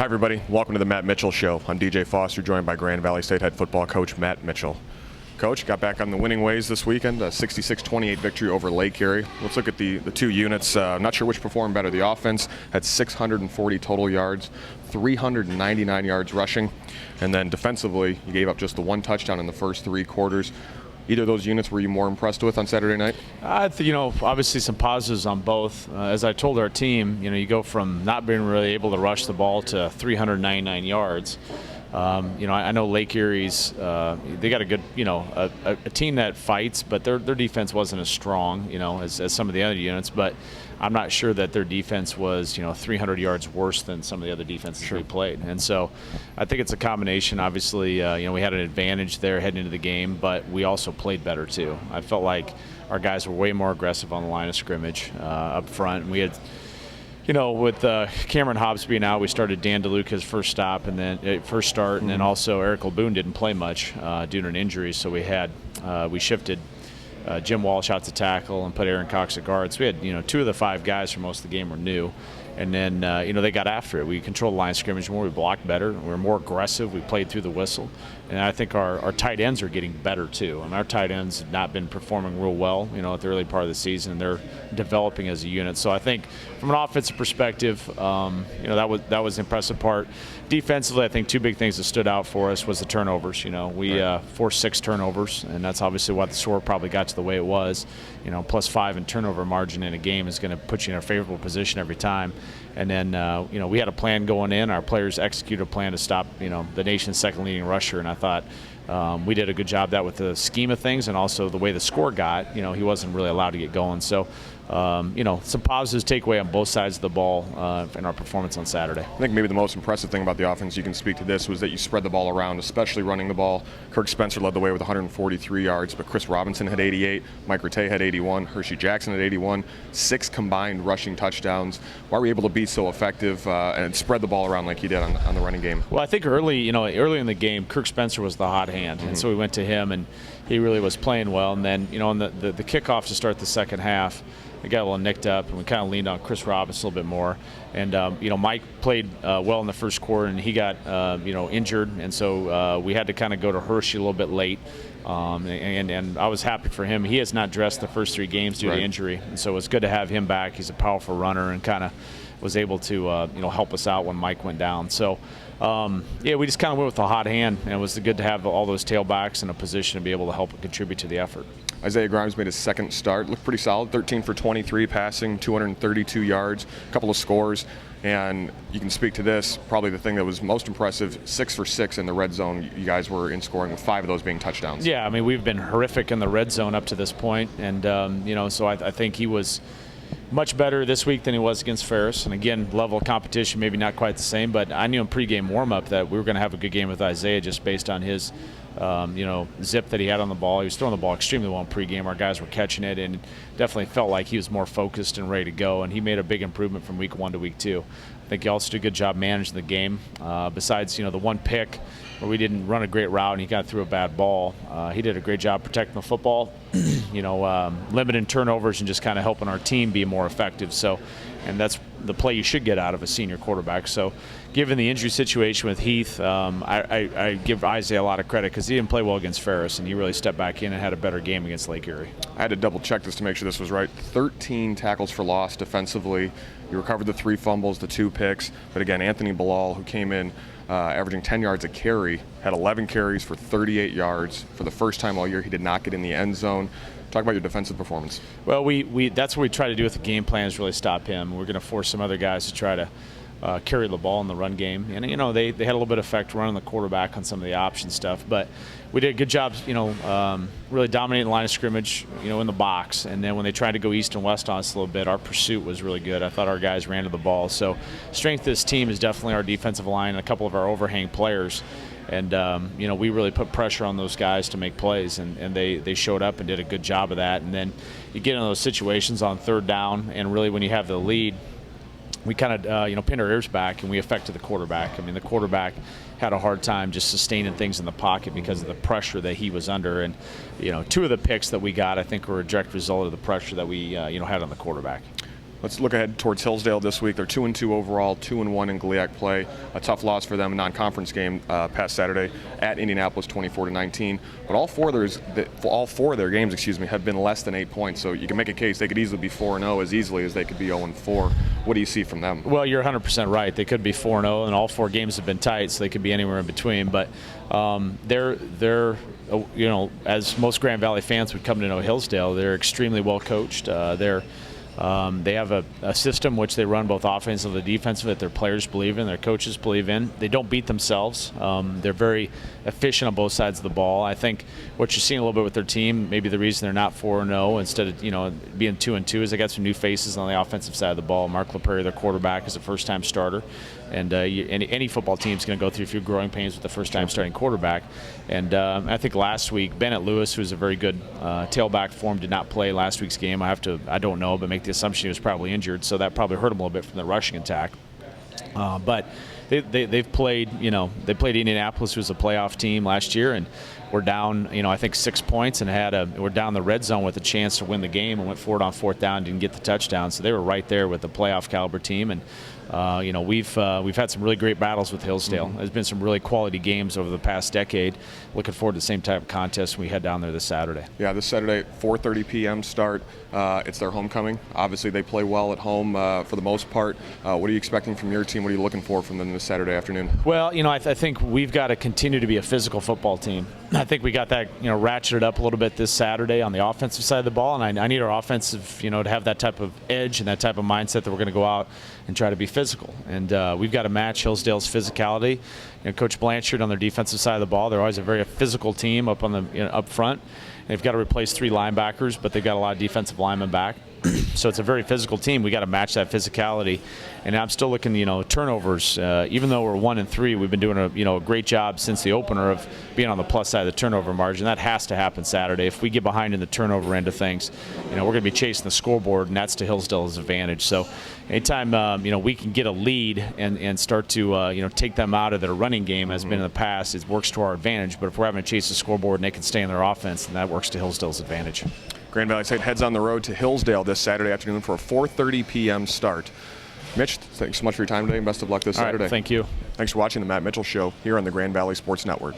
Hi everybody, welcome to the Matt Mitchell Show. I'm DJ Foster, joined by Grand Valley State head football coach Matt Mitchell. Coach, got back on the winning ways this weekend, a 66-28 victory over Lake Erie. Let's look at the two units. Not sure which performed better. The offense had 640 total yards, 399 yards rushing, and then defensively, you gave up just the one touchdown in the first three quarters. Either of those units were you more impressed with on Saturday night? Obviously some positives on both. As I told our team, you go from not being really able to rush the ball to 399 yards. I know Lake Erie's, they got a good, a team that fights, but their defense wasn't as strong, as some of the other units. But I'm not sure that their defense was, 300 yards worse than some of the other defenses we played. And so I think it's a combination. Obviously, we had an advantage there heading into the game, but we also played better too. I felt like our guys were way more aggressive on the line of scrimmage up front. And we had, with Cameron Hobbs being out, we started Dan DeLuca's first start, and then also Eric LeBoon didn't play much due to an injury. So we shifted Jim Walsh out to tackle and put Aaron Cox at guard. So we had, two of the five guys for most of the game were new. And then, they got after it. We controlled the line of scrimmage more. We blocked better. We were more aggressive. We played through the whistle. And I think our tight ends are getting better, too. And our tight ends have not been performing real well, at the early part of the season. And they're developing as a unit. So I think from an offensive perspective, that was the impressive part. Defensively, I think two big things that stood out for us was the turnovers. We forced 6 turnovers, and that's obviously why the score probably got to the way it was. +5 in turnover margin in a game is going to put you in a favorable position every time. And then, we had a plan going in. Our players executed a plan to stop, the nation's second leading rusher. And I thought we did a good job of that with the scheme of things, and also the way the score got. He wasn't really allowed to get going. So, some positives takeaway on both sides of the ball in our performance on Saturday. I think maybe the most impressive thing about the offense, you can speak to this, was that you spread the ball around, especially running the ball. Kirk Spencer led the way with 143 yards, but Chris Robinson had 88, Mike Rattay had 81, Hershey Jackson had 81, 6 combined rushing touchdowns. Why were you able to be so effective and spread the ball around like you did on the running game? Well, I think early in the game, Kirk Spencer was the hot hand, and so we went to him, and he really was playing well. And then, on the kickoff to start the second half, we got a little nicked up, and we kind of leaned on Chris Robinson a little bit more. And, Mike played well in the first quarter, and he got, injured. And so we had to kind of go to Hershey a little bit late. And I was happy for him. He has not dressed the first 3 games due to injury. And so it was good to have him back. He's a powerful runner and kind of was able to, help us out when Mike went down. So, we just kind of went with the hot hand, and it was good to have all those tailbacks in a position to be able to help contribute to the effort. Isaiah Grimes made his second start, looked pretty solid, 13 for 23 passing, 232 yards, a couple of scores, and you can speak to this, probably the thing that was most impressive, 6 for 6 in the red zone. You guys were in scoring with 5 of those being touchdowns. Yeah, we've been horrific in the red zone up to this point, and, so I think he was much better this week than he was against Ferris. And again, level of competition maybe not quite the same, but I knew in pregame warm-up that we were going to have a good game with Isaiah just based on his zip that he had on the ball. He was throwing the ball extremely well in pregame. Our guys were catching it, and definitely felt like he was more focused and ready to go, and he made a big improvement from week 1 to week 2. I think he also did a good job managing the game. Besides, the one pick where we didn't run a great route and he got through a bad ball, he did a great job protecting the football, limiting turnovers and just kind of helping our team be more effective. So, and that's the play you should get out of a senior quarterback. So, given the injury situation with Heath, I give Isaiah a lot of credit because he didn't play well against Ferris, and he really stepped back in and had a better game against Lake Erie. I had to double check this to make sure this was right. 13 tackles for loss defensively. You recovered the 3 fumbles, the 2 picks. But again, Anthony Bilal, who came in averaging 10 yards a carry, had 11 carries for 38 yards. For the first time all year, he did not get in the end zone. Talk about your defensive performance. Well, that's what we try to do with the game plan is really stop him. We're going to force some other guys to try to carry the ball in the run game. And, they had a little bit of effect running the quarterback on some of the option stuff. But we did a good job, really dominating the line of scrimmage, in the box. And then when they tried to go east and west on us a little bit, our pursuit was really good. I thought our guys ran to the ball. So strength of this team is definitely our defensive line and a couple of our overhang players. And, we really put pressure on those guys to make plays, and they showed up and did a good job of that. And then you get in those situations on third down, and really when you have the lead, we kind of, pinned our ears back, and we affected the quarterback. The quarterback had a hard time just sustaining things in the pocket because of the pressure that he was under. And, 2 of the picks that we got, I think, were a direct result of the pressure that we, had on the quarterback. Let's look ahead towards Hillsdale this week. They're 2-2 overall, 2-1 in GLIAC play. A tough loss for them, a non-conference game past Saturday at Indianapolis, 24-19. But all four of their games, have been less than 8 points. So you can make a case they could easily be 4-0 as easily as they could be 0-4. What do you see from them? Well, you're 100% right. They could be 4-0, and all 4 games have been tight, so they could be anywhere in between. But they're as most Grand Valley fans would come to know Hillsdale, they're extremely well coached. They have a system which they run both offensively and defensively that their players believe in, their coaches believe in. They don't beat themselves. They're very efficient on both sides of the ball. I think what you're seeing a little bit with their team, maybe the reason they're not 4-0 instead of being 2-2 is they got some new faces on the offensive side of the ball. Mark LaPrairie, their quarterback, is a first-time starter, and any football team is going to go through a few growing pains with the first-time starting quarterback. And I think last week Bennett Lewis, who's a very good tailback for him, did not play last week's game. I don't know, but make the assumption he was probably injured, so that probably hurt him a little bit from the rushing attack. But they've played, they played Indianapolis, who was a playoff team last year, and we're down, I think 6 points, and we're down the red zone with a chance to win the game, and went for it on 4th down, didn't get the touchdown. So they were right there with the playoff caliber team, and we've had some really great battles with Hillsdale. There's been some really quality games over the past decade. Looking forward to the same type of contest when we head down there this Saturday. Yeah, this Saturday, 4:30 p.m. start. It's their homecoming. Obviously, they play well at home for the most part. What are you expecting from your team? What are you looking for from them this Saturday afternoon? Well, I think we've got to continue to be a physical football team. I think we got that, ratcheted up a little bit this Saturday on the offensive side of the ball, and I need our offensive, to have that type of edge and that type of mindset that we're going to go out and try to be physical. And we've got to match Hillsdale's physicality. Coach Blanchard on their defensive side of the ball, they're always a very physical team up on the up front. They've got to replace 3 linebackers, but they've got a lot of defensive linemen back. So it's a very physical team. We got to match that physicality. And I'm still looking, turnovers. Even though we're 1-3, we've been doing a great job since the opener of being on the plus side of the turnover margin. That has to happen Saturday. If we get behind in the turnover end of things, we're going to be chasing the scoreboard, and that's to Hillsdale's advantage. So anytime we can get a lead and start to take them out of their running game, as been in the past, it works to our advantage. But if we're having to chase the scoreboard and they can stay in their offense, then that works to Hillsdale's advantage. Grand Valley State heads on the road to Hillsdale this Saturday afternoon for a 4:30 p.m. start. Mitch, thanks so much for your time today, and best of luck this Saturday. Thank you. Thanks for watching the Matt Mitchell Show here on the Grand Valley Sports Network.